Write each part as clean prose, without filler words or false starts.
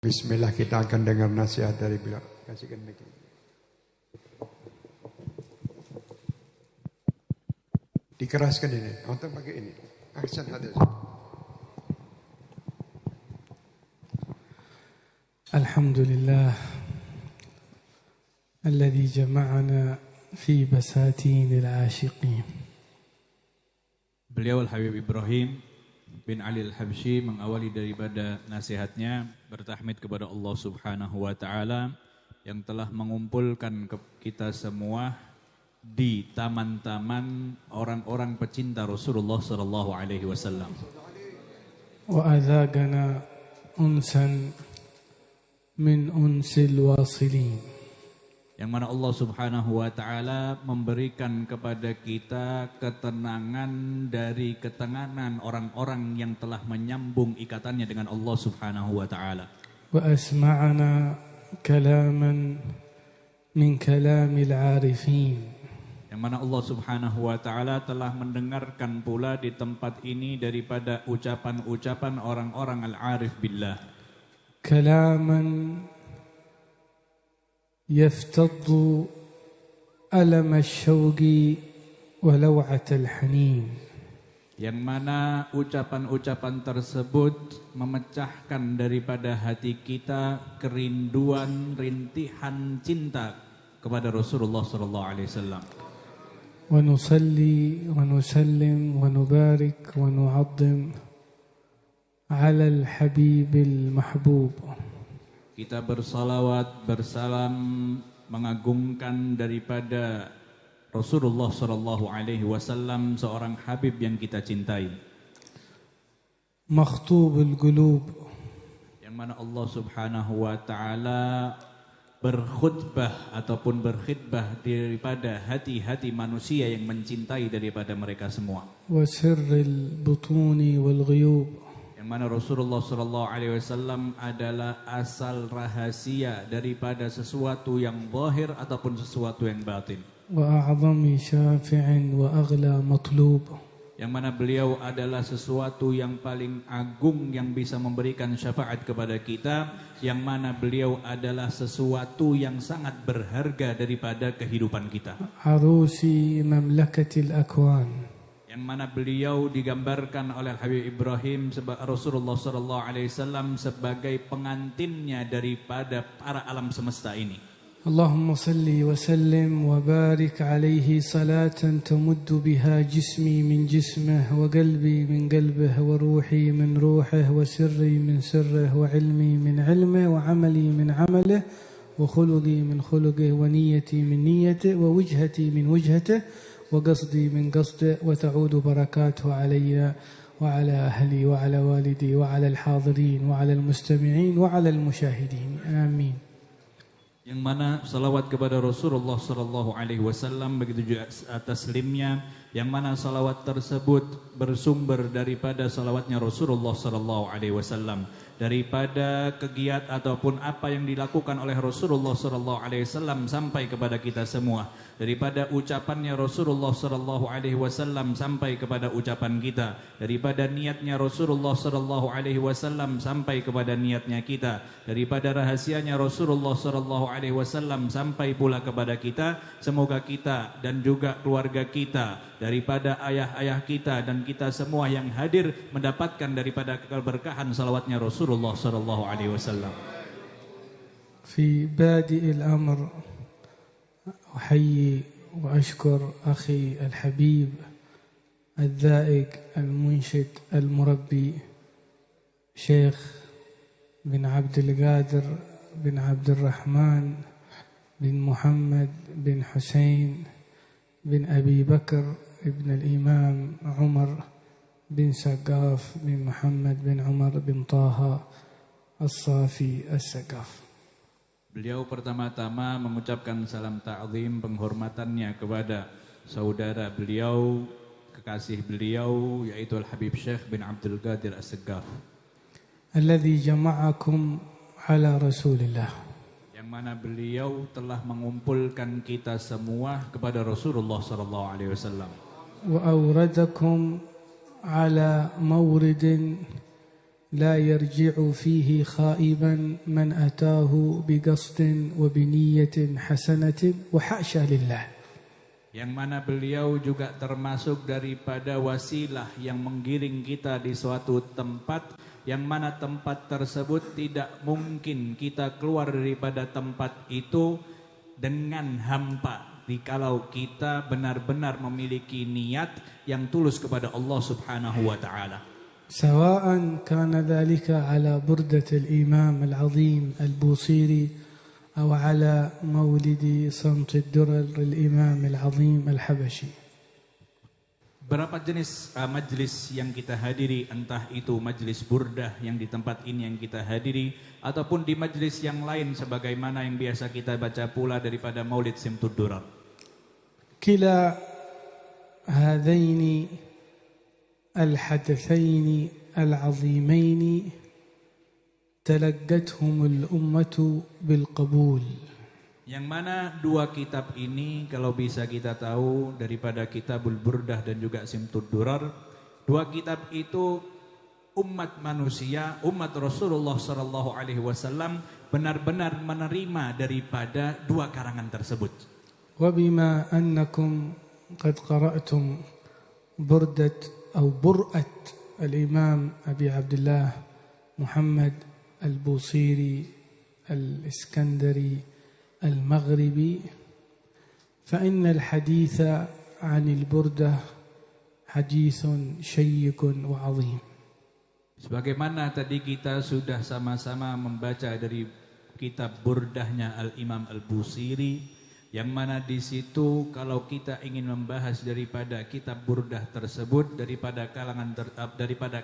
Bismillah, kita akan dengar nasihat dari beliau. Kasihkan mic. Dikeraskan ini, atau pakai ini. Aksen hadis. Alhamdulillah alladhi jama'ana fi basatin al-ashiqin. Beliau Al-Habib Ibrahim bin Ali Al-Habsyi mengawali daripada nasihatnya bertahmid kepada Allah Subhanahu wa taala yang telah mengumpulkan kita semua di taman-taman orang-orang pecinta Rasulullah sallallahu alaihi wasallam. Wa azagana unsan min unsil wasilin. Yang mana Allah Subhanahu wa taala memberikan kepada kita ketenangan dari ketenangan orang-orang yang telah menyambung ikatannya dengan Allah Subhanahu wa taala. Wa asma'ana kalaman min kalamil arifin. Yang mana Allah Subhanahu wa taala telah mendengarkan pula di tempat ini daripada ucapan-ucapan orang-orang al-arif billah. Kalaman يفتض ألم الشوق ولوعة الحنين. Yang mana ucapan-ucapan tersebut memecahkan daripada hati kita kerinduan, rintihan cinta kepada Rasulullah sallallahu alaihi wasallam. ونصلي ونسلم ونبارك ونعظم على الحبيب المحبوب. Kita bersalawat, bersalam, mengagungkan daripada Rasulullah sallallahu alaihi wasallam, seorang habib yang kita cintai. مخطوب القلوب. Yang mana Allah Subhanahu wa taala berkhutbah ataupun berkhidbah daripada hati-hati manusia yang mencintai daripada mereka semua. وسر البطون والغيوب. Yang mana Rasulullah sallallahu alaihi wasallam adalah asal rahasia daripada sesuatu yang zahir ataupun sesuatu yang batin. وأعظم شافع وأغلى مطلوب. Yang mana beliau adalah sesuatu yang paling agung yang bisa memberikan syafaat kepada kita, yang mana beliau adalah sesuatu yang sangat berharga daripada kehidupan kita. عروسي مملكة الأكوان. Yang mana beliau digambarkan oleh Habib Ibrahim Rasulullah sallallahu alaihi wasallam sebagai pengantinnya daripada para alam semesta ini. اللهم صل وسلم وبارك عليه صلاة تمد بها جسمي من جسمه وقلبي من قلبه وروحي من روحه وسري من سره وعلمي من علمه وعملي من عمله وخلقي من خلقه ونيتي من نيته ووجهتي من وجهته وقصدي من قصده وتعود بركاته علي وعلى أهلي وعلى والدي وعلى الحاضرين وعلى المستمعين وعلى المشاهدين آمين. Yang mana salawat kepada Rasulullah sallallahu alaihi wasallam, begitu juga taslimnya, yang mana salawat tersebut bersumber daripada salawatnya Rasulullah sallallahu alaihi wasallam, daripada kegiat ataupun apa yang dilakukan oleh Rasulullah sallallahu alaihi wasallam sampai kepada kita semua, daripada ucapannya Rasulullah sallallahu alaihi wasallam sampai kepada ucapan kita, daripada niatnya Rasulullah sallallahu alaihi wasallam sampai kepada niatnya kita, daripada rahasianya Rasulullah sallallahu alaihi wasallam sampai pula kepada kita. Semoga kita dan juga keluarga kita, daripada ayah-ayah kita dan kita semua yang hadir mendapatkan daripada keberkahan salawatnya Rasulullah sallallahu alaihi wasallam. في بادئ الأمر أحيي وأشكر أخي الحبيب الذائق المنشد المربي شيخ بن عبد القادر بن عبد الرحمن بن محمد بن حسين بن أبي بكر ابن الإمام عمر بن سقاف بن محمد بن عمر بن طه الصافي السقاف. Beliau pertama-tama mengucapkan salam ta'zim penghormatannya kepada saudara beliau, kekasih beliau, yaitu Al-Habib Syekh bin Abdul Qadir As-Saqqaf. الذي جمعكم على رسول الله. Yang mana beliau telah mengumpulkan kita semua kepada Rasulullah sallallahu alaihi wasallam. وأوردكم على مورد لا يرجع فيه خائبا من أتاه بقصد وبنية حسنة وحاشا لله. Yang mana beliau juga termasuk daripada wasilah yang menggiring kita di suatu tempat, yang mana tempat tersebut tidak mungkin kita keluar daripada tempat itu dengan hampa, jikalau kita benar-benar memiliki niat yang tulus kepada Allah Subhanahu wa taala. سواء كان ذلك على بردة الإمام العظيم البوصيري أو على مولد صمت الدرر الإمام العظيم الحبشي. Berapa jenis majlis yang kita hadiri, entah itu majlis burdah yang di tempat ini yang kita hadiri, ataupun di majlis yang lain sebagaimana yang biasa kita baca pula daripada Maulid Simtud Durar. كلا هذين الحدثين العظيمين تلقتهم الأمة بالقبول. Yang mana dua kitab ini kalau bisa kita tahu daripada Kitabul Burdah dan juga Simtud Durar, dua kitab itu umat manusia, umat Rasulullah sallallahu alaihi wasallam benar-benar menerima daripada dua karangan tersebut. وبما أنكم قد قرأتم بردة أو برأة الإمام أبي عبد الله محمد البوصيري الإسكندري المغربي، فإن الحديث عن البردة حديث شيق وعظيم. Sebagaimana tadi kita sudah sama-sama membaca dari kitab Burdahnya Al-Imam Al-Busiri, yang mana di situ kalau kita ingin membahas daripada kitab Burdah tersebut, daripada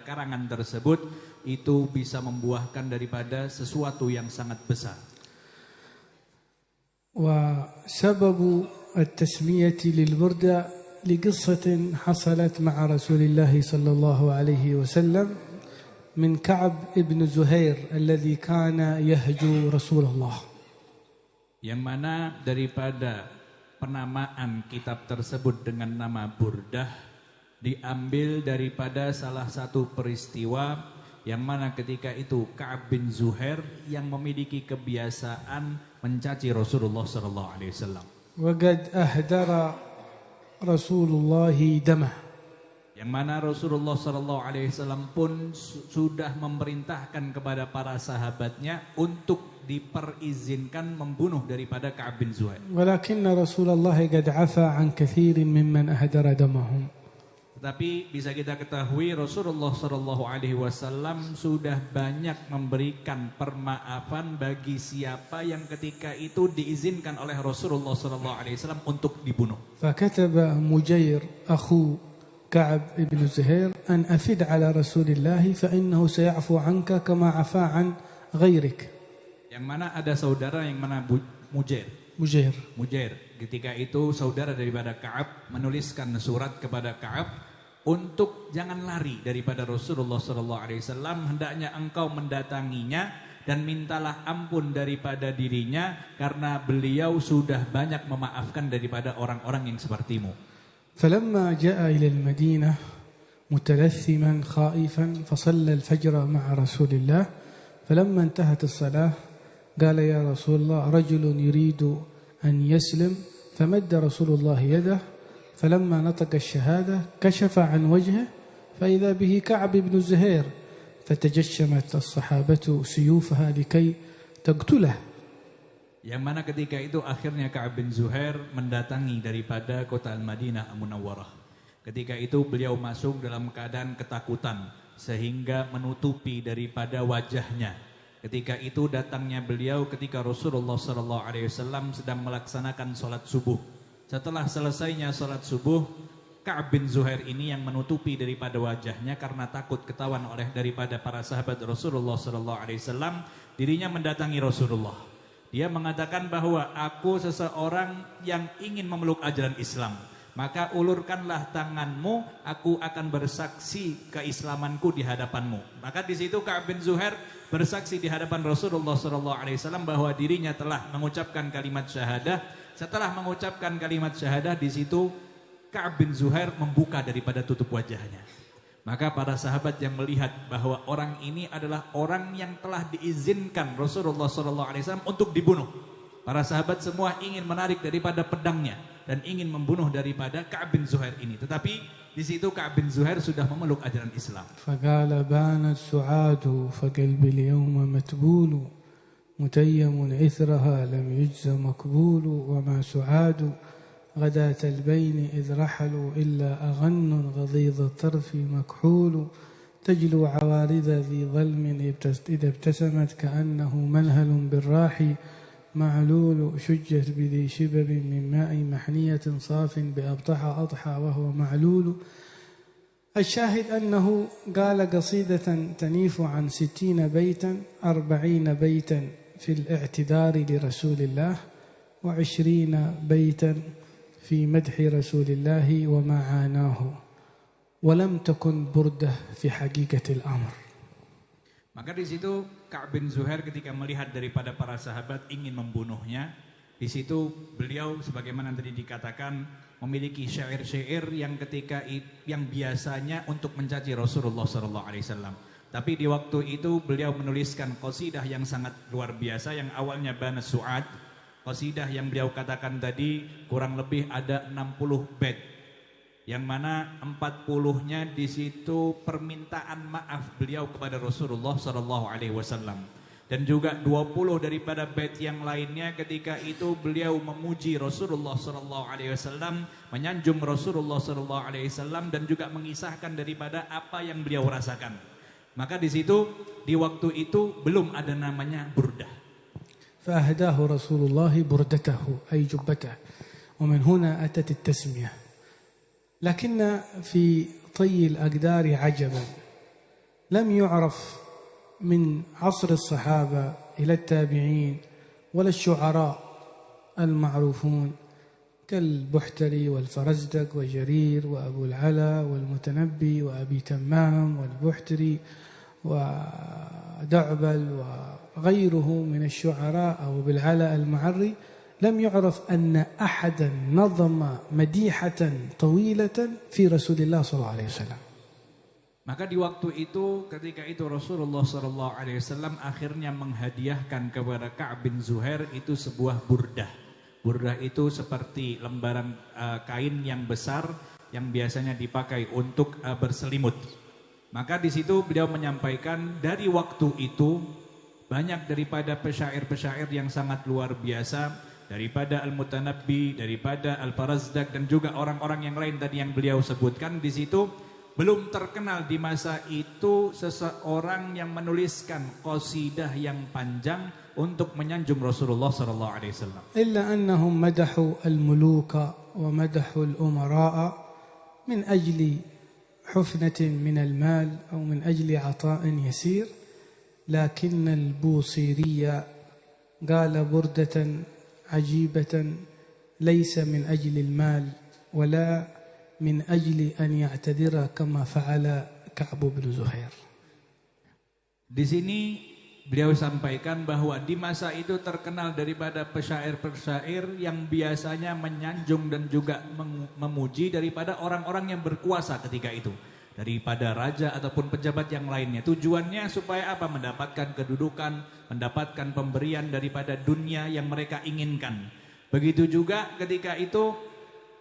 karangan tersebut, itu bisa membuahkan daripada sesuatu yang sangat besar. وسبب التسمية للبردة لقصة حصلت مع رسول الله صلى الله عليه وسلم من كعب ابن زهير الذي كان يهجو رسول الله. Yang mana daripada penamaan kitab tersebut dengan nama Burdah diambil daripada salah satu peristiwa yang mana ketika itu Ka'ab bin Zuhair yang memiliki kebiasaan mencaci Rasulullah sallallahu alaihi wasallam. وقد أهدر رسول الله دمه. Yang mana Rasulullah sallallahu alaihi wasallam pun sudah memerintahkan kepada para sahabatnya untuk diperizinkan membunuh daripada Ka'ab bin Zuhair. ولكن رسول الله قد عفى عن كثير ممن أهدر دمهم. Tetapi bisa kita ketahui Rasulullah sallallahu alaihi wasallam sudah banyak memberikan permaafan bagi siapa yang ketika itu diizinkan oleh Rasulullah sallallahu alaihi wasallam untuk dibunuh. فكتب مجير أخو كعب بن زهير أن أفد على رسول الله فإنه سيعفو عنك كما عفا عن غيرك. Yang mana ada saudara yang mana Mujair. Ketika itu saudara daripada Ka'ab menuliskan surat kepada Ka'ab untuk jangan lari daripada Rasulullah sallallahu alaihi wasallam, hendaknya engkau mendatanginya dan mintalah ampun daripada dirinya karena beliau sudah banyak memaafkan daripada orang-orang yang sepertimu. فلما جاء إلى المدينة متلثما خائفا فصلى الفجر مع رسول الله، فلما انتهت الصلاة قال يا رسول الله رجل يريد أن يسلم، فمد رسول الله يده، فلما نطق الشهادة كشف عن وجهه فإذا به كعب بن زهير، فتجشمت الصحابة سيوفها لكي تقتله. Yang mana ketika itu akhirnya Ka'ab bin Zuhair mendatangi daripada kota Al-Madinah Al-Munawwarah. Ketika itu beliau masuk dalam keadaan ketakutan sehingga menutupi daripada wajahnya. Ketika itu datangnya beliau ketika Rasulullah SAW sedang melaksanakan sholat subuh. Setelah selesainya sholat subuh, Ka'ab bin Zuhair ini yang menutupi daripada wajahnya karena takut ketahuan oleh daripada para sahabat Rasulullah SAW. Dirinya mendatangi Rasulullah. Dia mengatakan bahwa aku seseorang yang ingin memeluk ajaran Islam. Maka ulurkanlah tanganmu, aku akan bersaksi keislamanku di hadapanmu. Maka di situ Ka'ab bin Zuhair bersaksi di hadapan Rasulullah SAW bahwa dirinya telah mengucapkan kalimat syahadah. Setelah mengucapkan kalimat syahadah, di situ Ka'ab bin Zuhair membuka daripada tutup wajahnya. Maka para sahabat yang melihat bahwa orang ini adalah orang yang telah diizinkan Rasulullah SAW untuk dibunuh. Para sahabat semua ingin menarik daripada pedangnya dan ingin membunuh daripada Ka'ab bin Zuhair ini. Tetapi di situ Ka'ab bin Zuhair sudah memeluk ajaran Islam. فقال بانت سعاد فقلبي اليوم متبول متيم إثرها لم يجز مقبول وما سعاد غداة البين إذ رحلوا إلا أغن غضيض الطرف مكحول تجلو عوارض ذي ظلم إذا ابتسمت كأنه منهل بالراح معلول شجت بذي شبب من ماء محنية صاف بأبطح أضحى وهو معلول. الشاهد أنه قال قصيدة تنيف عن 60 بيتا 40 بيتا في الاعتذار لرسول الله و20 بيتا في مدح رسول الله وما عاناه ولم تكن بردة في حقيقة الأمر. Maka di situ Ka'ab bin Zuhair ketika melihat daripada para sahabat ingin membunuhnya, di situ beliau sebagaimana tadi dikatakan memiliki syair-syair yang yang biasanya untuk mencaci Rasulullah SAW. Tapi di waktu itu beliau menuliskan qasidah yang sangat luar biasa yang awalnya Bana Su'ad. Qasidah yang beliau katakan tadi kurang lebih ada 60 bait, yang mana 40-nya di situ permintaan maaf beliau kepada Rasulullah SAW, dan juga 20 daripada bait yang lainnya ketika itu beliau memuji Rasulullah SAW, menyanjung Rasulullah SAW, dan juga mengisahkan daripada apa yang beliau rasakan. Maka di situ di waktu itu belum ada namanya burdah. فأهداه رسول الله بردته أي جبته ومن هنا أتت التسمية. لكن في طي الأقدار عجبا لم يعرف من عصر الصحابة إلى التابعين ولا الشعراء المعروفون كالبحتري والفرزدق وجرير وأبو العلا والمتنبي وأبي تمام والبحتري ودعبل وغيره من الشعراء أو بالعلا المعري لم يعرف أن أحدا نظم مديحة طويلة في رسول الله صلى الله عليه وسلم. Maka di waktu itu ketika itu Rasulullah SAW akhirnya menghadiahkan kepada Ka'ab bin Zuhair itu sebuah burdah. Burdah itu seperti lembaran kain yang besar yang biasanya dipakai untuk berselimut. Maka di situ beliau menyampaikan dari waktu itu banyak daripada pesyair-pesyair yang sangat luar biasa, daripada Al-Mutanabbi, daripada Al-Farazdak, dan juga orang-orang yang lain tadi yang beliau sebutkan. Di situ belum terkenal di masa itu seseorang yang menuliskan qasidah yang panjang untuk menyanjung Rasulullah SAW. إلا أنهم مدحوا الملوك ومدحوا الأمراء من أجل حفنة من المال أو من أجل عطاء يسير، لكن البوصيري قال بردة عجيبة ليس من أجل المال ولا من أجل أن يعتذر كما فعل كعب بن زهير. Di sini beliau sampaikan bahwa di masa itu terkenal daripada pesyair-pesyair yang biasanya menyanjung dan juga memuji daripada orang-orang yang berkuasa ketika itu, daripada raja ataupun pejabat yang lainnya. Tujuannya supaya apa? Mendapatkan kedudukan, mendapatkan pemberian daripada dunia yang mereka inginkan. Begitu juga ketika itu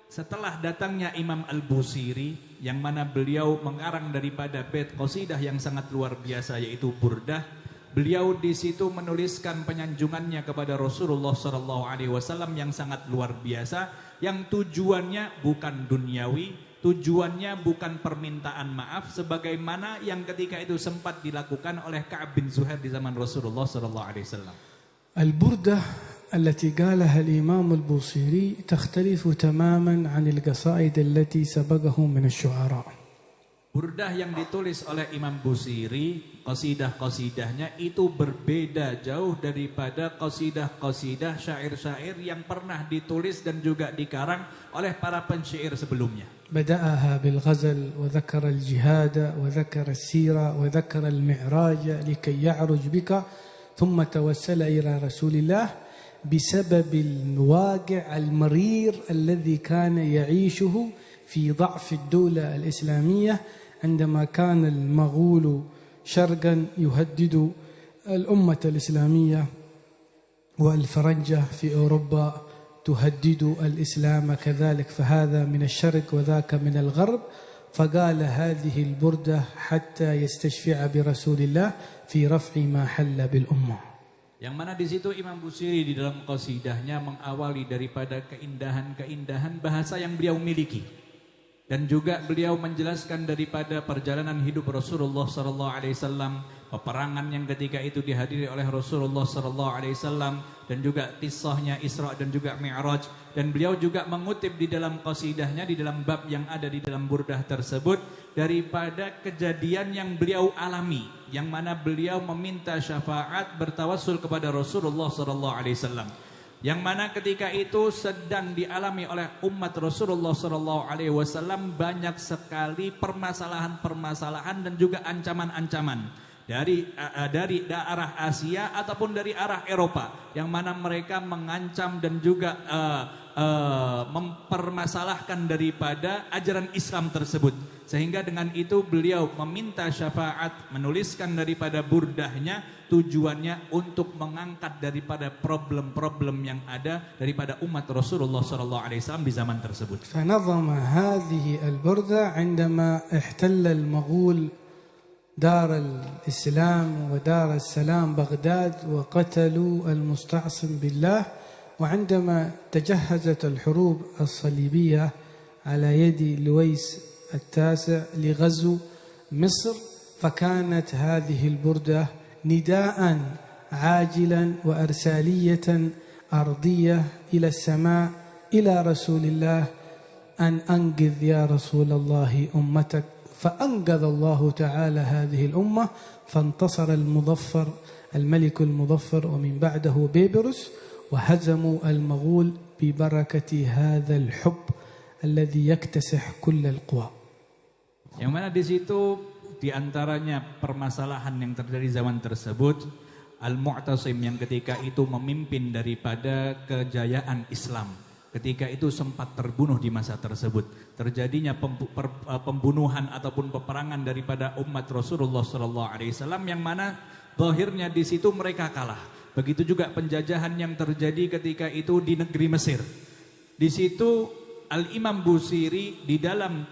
setelah datangnya Imam Al-Busiri, yang mana beliau mengarang daripada bait qasidah yang sangat luar biasa yaitu burdah. Beliau di situ menuliskan penyanjungannya kepada Rasulullah SAW yang sangat luar biasa, yang tujuannya bukan duniawi, tujuannya bukan permintaan maaf, sebagaimana yang ketika itu sempat dilakukan oleh Ka'ab bin Zuhair di zaman Rasulullah SAW. البردة التي قالها الإمام البوصيري تختلف تماما عن القصائد التي سبقه من الشعراء. Burdah yang ditulis oleh Imam Busiri, qasidah-qasidahnya itu berbeda jauh daripada qasidah-qasidah syair-syair yang pernah ditulis dan juga dikarang oleh para pensyair sebelumnya. بدأها بالغزل وذكر الجهاد وذكر السيرة وذكر المعراج لكي يعرج بك ثم توسل إلى رسول الله بسبب الواقع المرير الذي كان يعيشه في ضعف الدولة الإسلامية عندما كان المغول شرقا يهدد الأمة الإسلامية والفرنجة في أوروبا تهدد الإسلام كذلك، فهذا من الشرق وذاك من الغرب، فقال هذه البردة حتى يستشفع برسول الله في رفع ما حل بالأمة. Yang mana di situ Imam Busiri di dalam qasidahnya mengawali daripada keindahan-keindahan bahasa yang beliau miliki. Dan juga beliau menjelaskan daripada perjalanan hidup Rasulullah SAW, peperangan yang ketika itu dihadiri oleh Rasulullah SAW, dan juga kisahnya Isra dan juga Mi'raj. Dan beliau juga mengutip di dalam qasidahnya, di dalam bab yang ada di dalam burdah tersebut, daripada kejadian yang beliau alami, yang mana beliau meminta syafaat bertawassul kepada Rasulullah SAW. Yang mana ketika itu sedang dialami oleh umat Rasulullah SAW banyak sekali permasalahan-permasalahan dan juga ancaman-ancaman dari daerah Asia ataupun dari arah Eropa, yang mana mereka mengancam dan juga mempermasalahkan daripada ajaran Islam tersebut. Sehingga dengan itu beliau meminta syafaat, menuliskan daripada burdahnya, tujuannya untuk mengangkat daripada problem-problem yang ada daripada umat Rasulullah SAW di zaman tersebut. فنظم هذه البردة عندما احتل المغول دار الإسلام ودار السلام بغداد وقتلوا المستعصم بالله، وعندما تجهزت الحروب الصليبية على يد لويس التاسع لغزو مصر، فكانت هذه البردة نداء عاجلا وأرسالية أرضية إلى السماء إلى رسول الله أن أنقذ يا رسول الله أمتك، فأنقذ الله تعالى هذه الأمة، فانتصر المظفر الملك المظفر ومن بعده بيبرس، وهزموا المغول ببركة هذا الحب الذي يكتسح كل القوى. Yang mana di situ diantaranya permasalahan yang terjadi zaman tersebut, Al-Mu'tasim yang ketika itu memimpin daripada kejayaan Islam, ketika itu sempat terbunuh di masa tersebut. Terjadinya pembunuhan ataupun peperangan daripada umat Rasulullah SAW, yang mana zahirnya di situ mereka kalah. Begitu juga penjajahan yang terjadi ketika itu di negeri Mesir. Di situ Al-Imam Busiri di dalam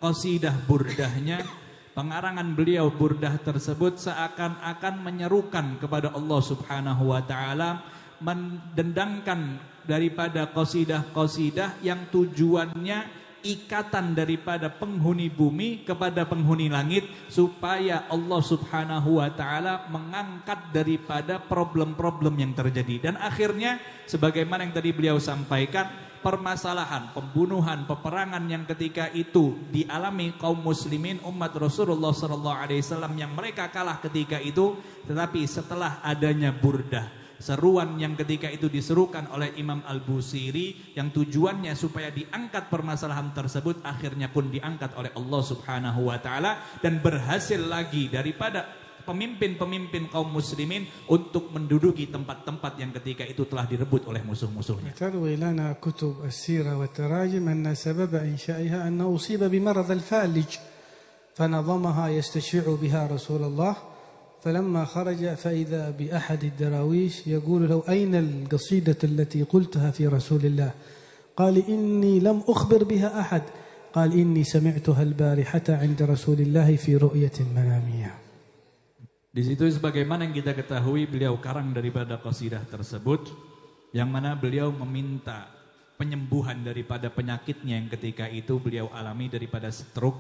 qasidah burdahnya, pengarangan beliau burdah tersebut seakan-akan menyerukan kepada Allah Subhanahu wa taala, mendendangkan daripada qasidah-qasidah yang tujuannya ikatan daripada penghuni bumi kepada penghuni langit, supaya Allah Subhanahu wa taala mengangkat daripada problem-problem yang terjadi. Dan akhirnya sebagaimana yang tadi beliau sampaikan, permasalahan, pembunuhan, peperangan yang ketika itu dialami kaum muslimin umat Rasulullah SAW yang mereka kalah ketika itu, tetapi setelah adanya burdah, seruan yang ketika itu diserukan oleh Imam Al-Busiri yang tujuannya supaya diangkat permasalahan tersebut, akhirnya pun diangkat oleh Allah Subhanahu wa taala dan berhasil lagi daripada pemimpin-pemimpin kaum muslimin untuk menduduki tempat-tempat yang ketika itu telah direbut oleh musuh-musuhnya. تروي لنا كتب السيرة والتراجم أن سبب إنشائها أنه أصيب بمرض الفالج فنظمها يستشفع بها رسول الله، فلما خرج فإذا بأحد الدراويش يقول له أين القصيدة التي قلتها في رسول الله؟ قال إني لم أخبر بها أحد، قال إني سمعتها البارحة عند رسول الله في رؤية منامية. Di situ sebagaimana yang kita ketahui, beliau karang daripada qasidah tersebut, yang mana beliau meminta penyembuhan daripada penyakitnya yang ketika itu beliau alami daripada stroke.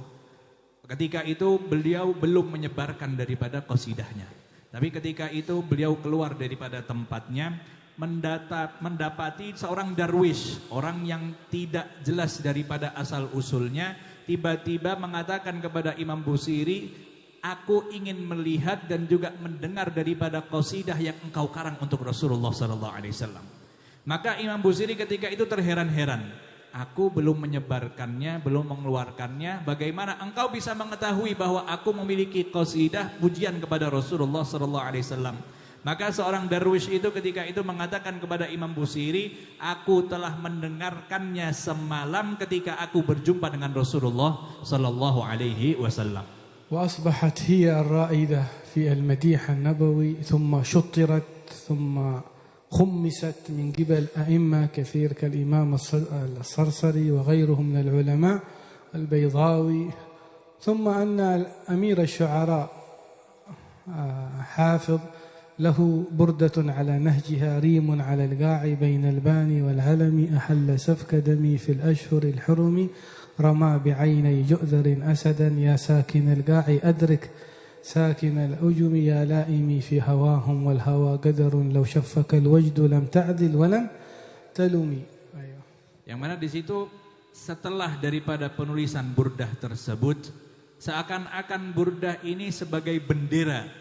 Ketika itu beliau belum menyebarkan daripada qasidahnya, tapi ketika itu beliau keluar daripada tempatnya, mendapati seorang darwish, orang yang tidak jelas daripada asal usulnya, tiba-tiba mengatakan kepada Imam Busiri, aku ingin melihat dan juga mendengar daripada qasidah yang engkau karang untuk Rasulullah SAW. Maka Imam Busiri ketika itu terheran-heran, aku belum menyebarkannya, belum mengeluarkannya, bagaimana engkau bisa mengetahui bahwa aku memiliki qasidah pujian kepada Rasulullah SAW? Maka seorang darwish itu ketika itu mengatakan kepada Imam Busiri, aku telah mendengarkannya semalam ketika aku berjumpa dengan Rasulullah sallallahu alaihi wasallam. وأصبحت هي الرائدة في المديح النبوي ثم شطرت ثم خمست من قبل أئمة كثير كالإمام الصرصري وغيرهم من العلماء البيضاوي ثم أن أمير الشعراء حافظ له بردة على نهجها ريم على القاع بين الباني والعلم أحل سفك دمي في الأشهر الحرم رمى بعيني جؤذر أسدا يا ساكن القاع أدرك ساكن الأجم يا لائمي في هواهم والهوى قدر لو شفك الوجد لم تعدل ولم تلومي. Yang mana di situ setelah daripada penulisan burdah tersebut, seakan-akan burdah ini sebagai bendera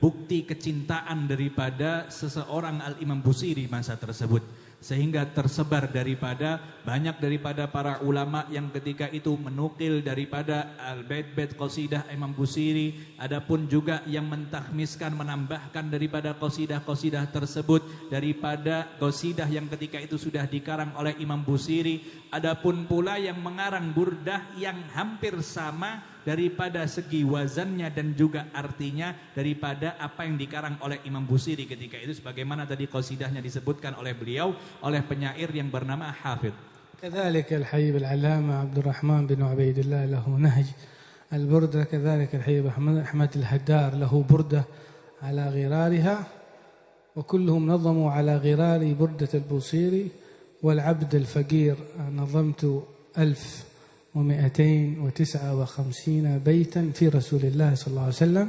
bukti kecintaan daripada seseorang Al-Imam Busiri masa tersebut, sehingga tersebar daripada banyak daripada para ulama yang ketika itu menukil daripada al-bait-bait qasidah Imam Busiri, adapun juga yang mentakhmiskan menambahkan daripada qasidah-qasidah tersebut daripada qasidah yang ketika itu sudah dikarang oleh Imam Busiri, adapun pula yang mengarang burdah yang hampir sama daripada segi wazannya dan juga artinya daripada apa yang dikarang oleh Imam Busiri ketika itu, sebagaimana tadi qasidahnya disebutkan oleh beliau oleh penyair yang bernama Hafidh. كذلك الحبيب العلامة عبد الرحمن بن عبيد الله له نهج البردة، كذلك الحبيب أحمد الهدار له بردة على غرارها، وكلهم نظموا على غرار بردة البوصيري. والعبد الفقير نظمت 1259 بيتا في رسول الله صلى الله عليه وسلم،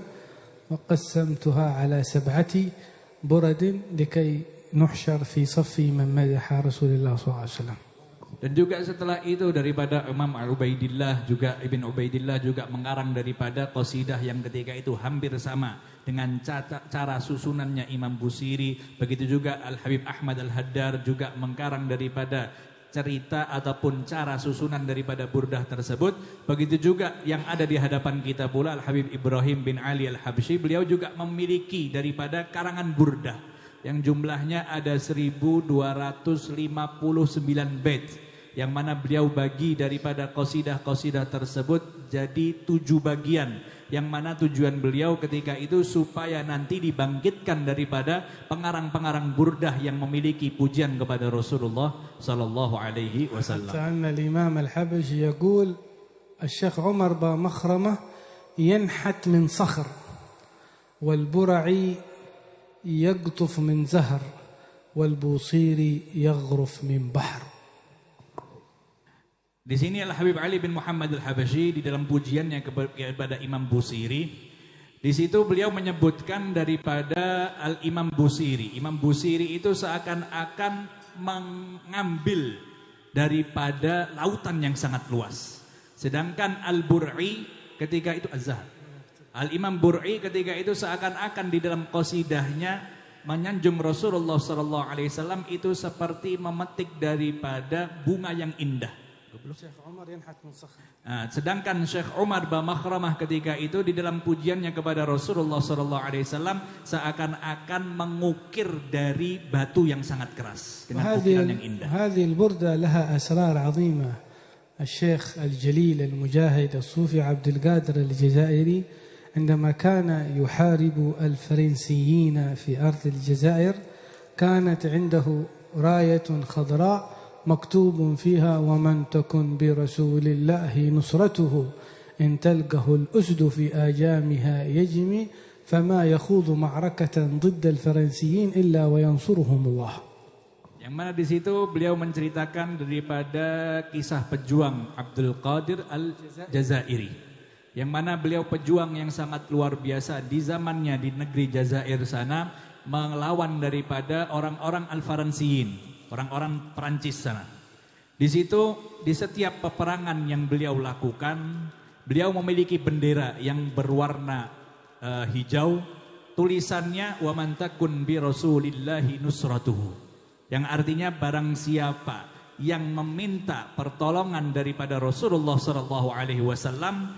وقسمتها على 7 برد لكي نحشر في صف من مدح رسول الله صلى الله عليه وسلم. Dan juga setelah itu daripada Imam Ubaidillah juga Ibn Ubaidillah juga mengarang daripada qasidah yang ketika itu hampir sama dengan cara susunannya Imam Busiri. Begitu juga Al-Habib Ahmad Al-Haddar juga mengarang daripada cerita ataupun cara susunan daripada burdah tersebut. Begitu juga yang ada di hadapan kita pula Al-Habib Ibrahim bin Ali Al-Habsyi, beliau juga memiliki daripada karangan burdah yang jumlahnya ada 1259 bait, yang mana beliau bagi daripada qasidah-qasidah tersebut jadi 7 bagian, yang mana tujuan beliau ketika itu supaya nanti dibangkitkan daripada pengarang-pengarang burdah yang memiliki pujian kepada Rasulullah sallallahu alaihi wasallam. Karena Imam Al-Habsyi يقول الشيخ عمر با مخرمة ينحت من صخر والبرعي يقطف من زهر والبوصيري يغرف من بحر. Di sini Al-Habib Ali bin Muhammad Al-Habsyi di dalam pujiannya kepada Imam Busiri, di situ beliau menyebutkan daripada Al-Imam Busiri. Imam Busiri itu seakan-akan mengambil daripada lautan yang sangat luas. Sedangkan Al-Bur'i ketika itu Az-Zahar. Al-Imam Bur'i ketika itu seakan-akan di dalam qasidahnya menyanjung Rasulullah sallallahu alaihi wasallam itu seperti memetik daripada bunga yang indah. Sedangkan Syekh Umar Bamakhramah ketika itu di dalam pujiannya kepada Rasulullah sallallahu alaihi wasallam seakan-akan mengukir dari batu yang sangat keras dengan ukiran yang indah. هذه البردة لها أسرار عظيمة. الشيخ الجليل المجاهد الصوفي عبد القادر الجزائري عندما كان يحارب الفرنسيين في أرض الجزائر كانت عنده راية خضراء مكتوب فيها ومن تكن برسول الله نصرته إن تلقه الأسد في آجامها يجمي فما يخوض معركة ضد الفرنسيين إلا وينصرهم الله. Yang mana di situ beliau menceritakan daripada kisah pejuang Abdul Qadir Al-Jazairi, yang mana beliau pejuang yang sangat luar biasa di zamannya di negeri Jazair sana, melawan daripada orang-orang Al-Faransiyin, orang-orang Perancis sana. Di situ di setiap peperangan yang beliau lakukan, beliau memiliki bendera yang berwarna hijau, tulisannya wa man takun bi rasulillahi nusratuhu, yang artinya barang siapa yang meminta pertolongan daripada Rasulullah sallallahu alaihi wasallam,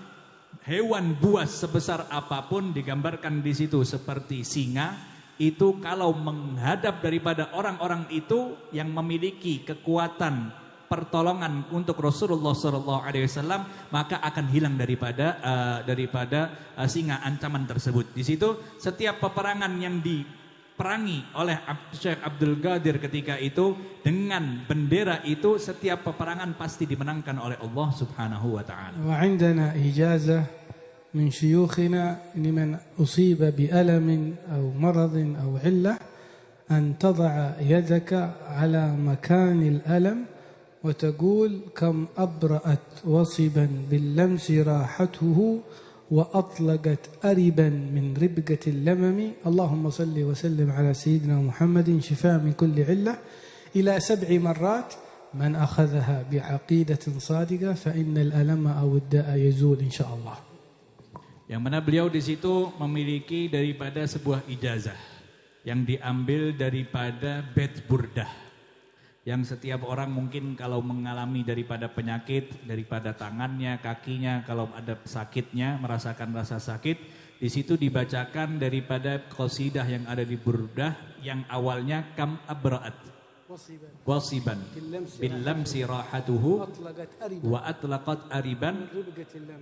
hewan buas sebesar apapun digambarkan di situ seperti singa, itu kalau menghadap daripada orang-orang itu yang memiliki kekuatan pertolongan untuk Rasulullah SAW, maka akan hilang daripada singa ancaman tersebut. Di situ setiap peperangan yang diperangi oleh Syekh Abdul Qadir ketika itu dengan bendera itu, setiap peperangan pasti dimenangkan oleh Allah Subhanahu wa taala. Wa 'indana ijazah min syuyukhina liman usiba bi alamin aw maradin aw 'illah an tad'a yadaka 'ala makan al-alam وتقول كم أبرأت وصبا باللمس راحته وأطلقت أربا من ربقة اللمم اللهم صل وسلم على سيدنا محمد شفاء من كل علة إلى 7 مرات من أخذها بعقيدة صادقة فإن الألم أو الداء يزول إن شاء الله. Yang mana beliau di situ memiliki daripada sebuah ijazah yang diambil daripada Bait Burdah. Yang setiap orang mungkin kalau mengalami daripada penyakit, daripada tangannya, kakinya, kalau ada sakitnya, merasakan rasa sakit, di situ dibacakan daripada qasidah yang ada di Burdah yang awalnya kam abra'at wasiban bil lamsi rahatuhu wa atlaqat ariban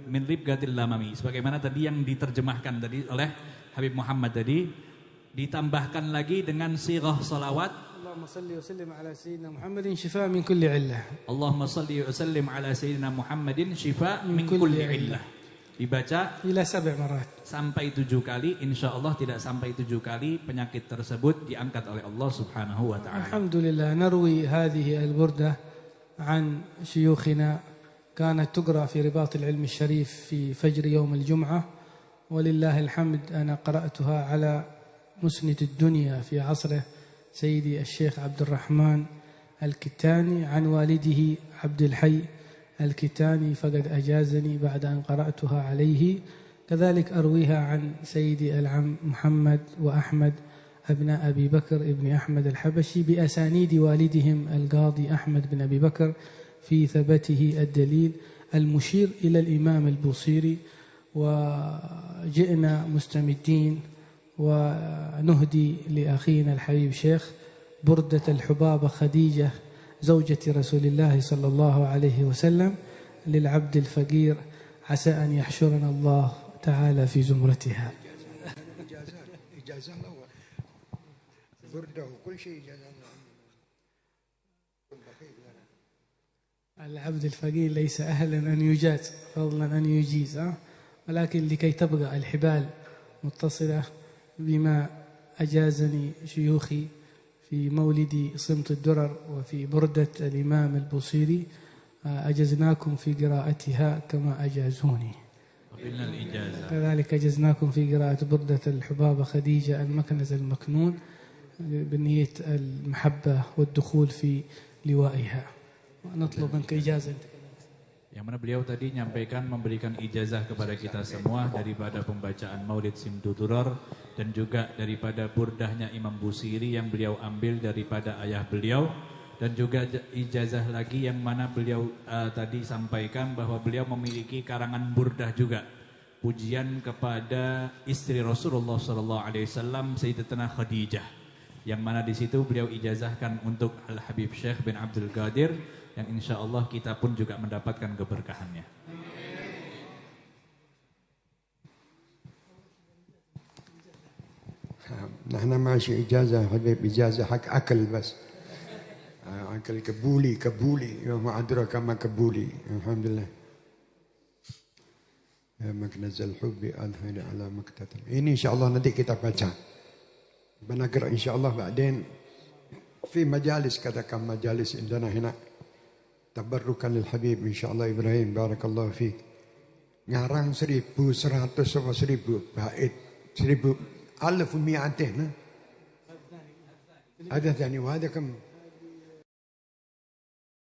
min ribgatil lamami. Sebagaimana tadi yang diterjemahkan tadi oleh Habib Muhammad tadi, ditambahkan lagi dengan sirah salawat. اللهم صل وسلم على سيدنا محمد شفاء من كل علة. اللهم صل وسلم على سيدنا محمد شفاء من كل علة. Dibaca إلى 7 مرات. Sampai 7 kali, insya Allah tidak sampai 7 kali penyakit tersebut diangkat oleh Allah Subhanahu wa taala. الحمد لله نروي هذه البردة عن شيوخنا كانت تقرأ في رباط العلم الشريف في فجر يوم الجمعة ولله الحمد أنا قرأتها على مسند الدنيا في عصره سيدي الشيخ عبد الرحمن الكتاني عن والده عبد الحي الكتاني فقد أجازني بعد أن قرأتها عليه. كذلك أرويها عن سيدي العم محمد وأحمد أبناء أبي بكر ابن أحمد الحبشي بأسانيد والدهم القاضي أحمد بن أبي بكر في ثبته الدليل المشير إلى الإمام البوصيري. وجئنا مستمدين ونهدي لأخينا الحبيب شيخ بردة الحبابة خديجة زوجة رسول الله صلى الله عليه وسلم للعبد الفقير عسى أن يحشرنا الله تعالى في زمرتها. إجازة الله بردة وكل شيء إجازة الله. العبد الفقير ليس أهلا أن يجاز فضلا أن يجيز، ولكن لكي تبقى الحبال متصلة بما أجازني شيوخي في مولد صمت الدرر وفي بردة الإمام البوصيري أجزناكم في قراءتها كما أجازوني. كذلك أجزناكم في قراءة بردة الحبابة خديجة المكنز المكنون بنية المحبة والدخول في لوائها. ونطلب منك إجازة. Yang mana beliau tadi nyampaikan memberikan ijazah kepada kita semua daripada pembacaan Maulid Simtuturor dan juga daripada burdahnya Imam Busiri yang beliau ambil daripada ayah beliau, dan juga ijazah lagi yang mana beliau tadi sampaikan bahwa beliau memiliki karangan burdah juga, pujian kepada istri Rasulullah SAW Sayyidatina Khadijah, yang mana di situ beliau ijazahkan untuk Al Habib Syekh bin Abdul Qadir, yang insya Allah kita pun juga mendapatkan keberkahannya. نحن ماشي إجازة حبيب، إجازة حق أكل بس، أكل كبولي يوم أدرك ما كبولي. الحمد لله يا مكنز الحب أظهر على مكتب. ini insya Allah nanti kita baca, بنقرأ إن شاء الله بعدين في مجالس كذا كم مجالس عندنا هنا تبركا للحبيب إن شاء الله. إبراهيم بارك الله فيك ngarang 1100 sama 1000 bait 1200 ada ثاني وهذا كم